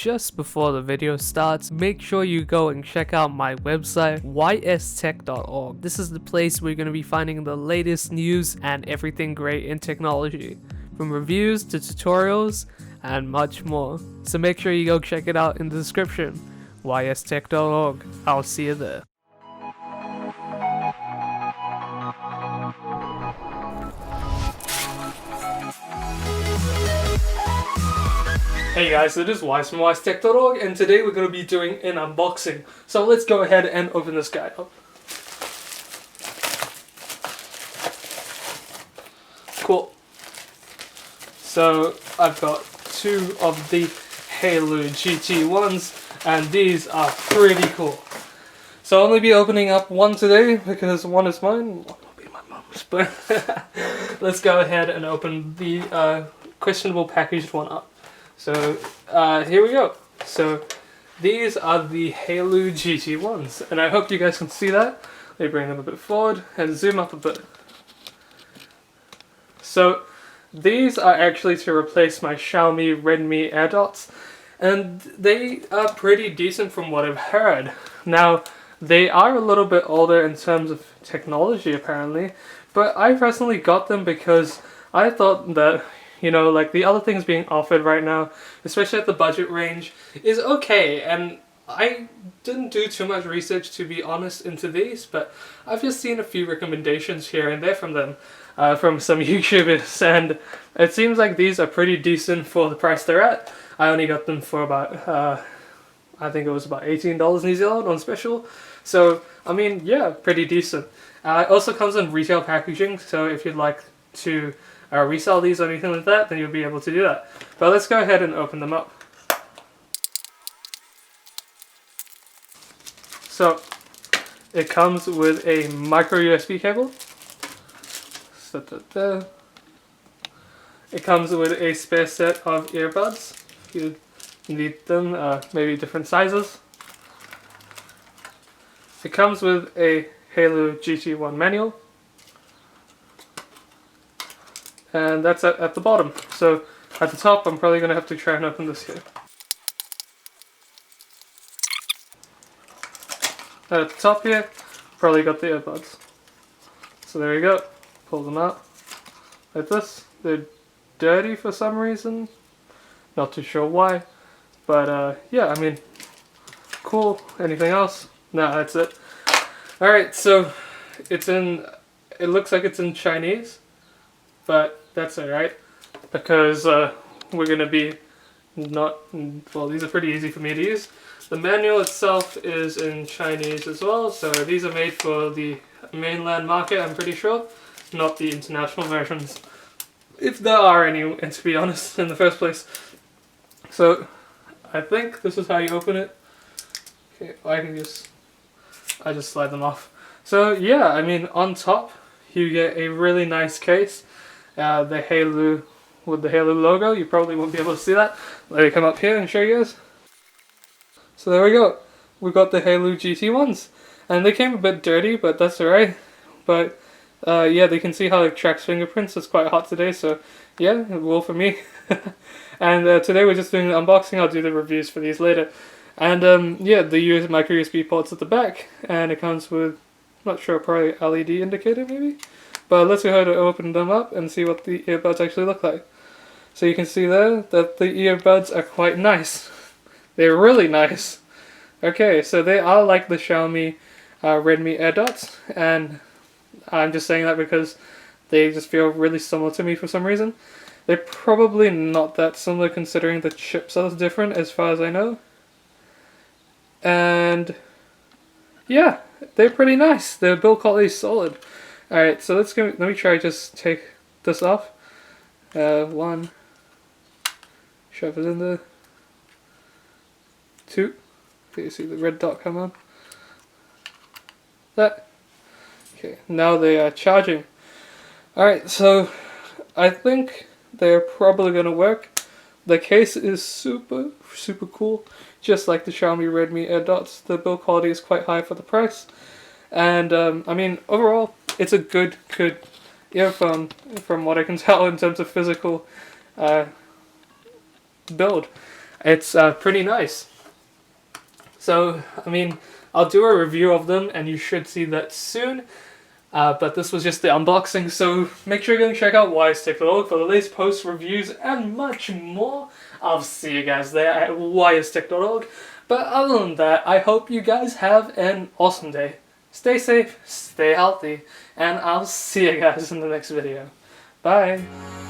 just before the video starts, make sure you go and check out my website, ystech.org. This is the place where you're going to be finding the latest news and everything great in technology, from reviews to tutorials and much more. So make sure you go check it out in the description, ystech.org. I'll see you there. Hey guys, it is Wise from ystech.org, and today we're going to be doing an unboxing. So let's go ahead and open this guy up. Cool. So I've got two of the Haylou GT1s, and these are pretty cool. So I'll only be opening up one today because one is mine, one will be my mom's. But let's go ahead and open the questionable packaged one up. So here we go. So these are the Haylou GT1s, and I hope you guys can see that. Let me bring them a bit forward and zoom up a bit. So these are actually to replace my Xiaomi Redmi AirDots, and they are pretty decent from what I've heard. Now, they are a little bit older in terms of technology apparently, but I personally got them because I thought that, you know, like the other things being offered right now, especially at the budget range, is okay. And I didn't do too much research, to be honest, into these, but I've just seen a few recommendations here and there from them, from some YouTubers, and it seems like these are pretty decent for the price they're at. I only got them for about, I think it was about $18 New Zealand on special. So, I mean, yeah, pretty decent. It also comes in retail packaging, so if you'd like to resell these or anything like that, then you'll be able to do that. But let's go ahead and open them up. So it comes with a micro USB cable. Set that there. It comes with a spare set of earbuds if you need them, maybe different sizes. It comes with a Haylou GT1 manual. And that's at the bottom. So at the top, I'm probably going to have to try and open this here. At the top here, probably got the earbuds. So there you go. Pull them out like this. They're dirty for some reason. Not too sure why. But yeah, I mean, cool. Anything else? No, that's it. Alright, so it looks like it's in Chinese. But that's alright, because we're going to be well, these are pretty easy for me to use. The manual itself is in Chinese as well, so these are made for the mainland market, I'm pretty sure, not the international versions, if there are any, and to be honest, in the first place. So I think this is how you open it. Okay, I just slide them off. So yeah, I mean, on top you get a really nice case. The Haylou, with the Haylou logo, you probably won't be able to see that. Let me come up here and show you guys. So there we go. We got the Haylou GT1s. And they came a bit dirty, but that's alright. But yeah, they can see how it tracks fingerprints. It's quite hot today, so yeah, it will for me. And today we're just doing the unboxing. I'll do the reviews for these later. And yeah, the micro USB ports at the back, and it comes with, not sure, probably LED indicator maybe? But let's go ahead and open them up and see what the earbuds actually look like. So you can see there that the earbuds are quite nice. They're really nice. Okay, so they are like the Xiaomi Redmi AirDots, and I'm just saying that because they just feel really similar to me for some reason. They're probably not that similar considering the chips are different as far as I know. And yeah, they're pretty nice. Their build quality is solid. Alright, so let me try just take this off. One. Shove it in there. Two. Okay, you see the red dot come on. That. Okay, now they are charging. Alright, so I think they're probably going to work. The case is super cool. Just like the Xiaomi Redmi AirDots, the build quality is quite high for the price. And I mean, overall, it's a good earphone from what I can tell in terms of physical build. It's pretty nice. So, I mean, I'll do a review of them and you should see that soon. But this was just the unboxing, so make sure you go check out whystick.org for the latest posts, reviews, and much more. I'll see you guys there at whystick.org. But other than that, I hope you guys have an awesome day. Stay safe, stay healthy, and I'll see you guys in the next video. Bye!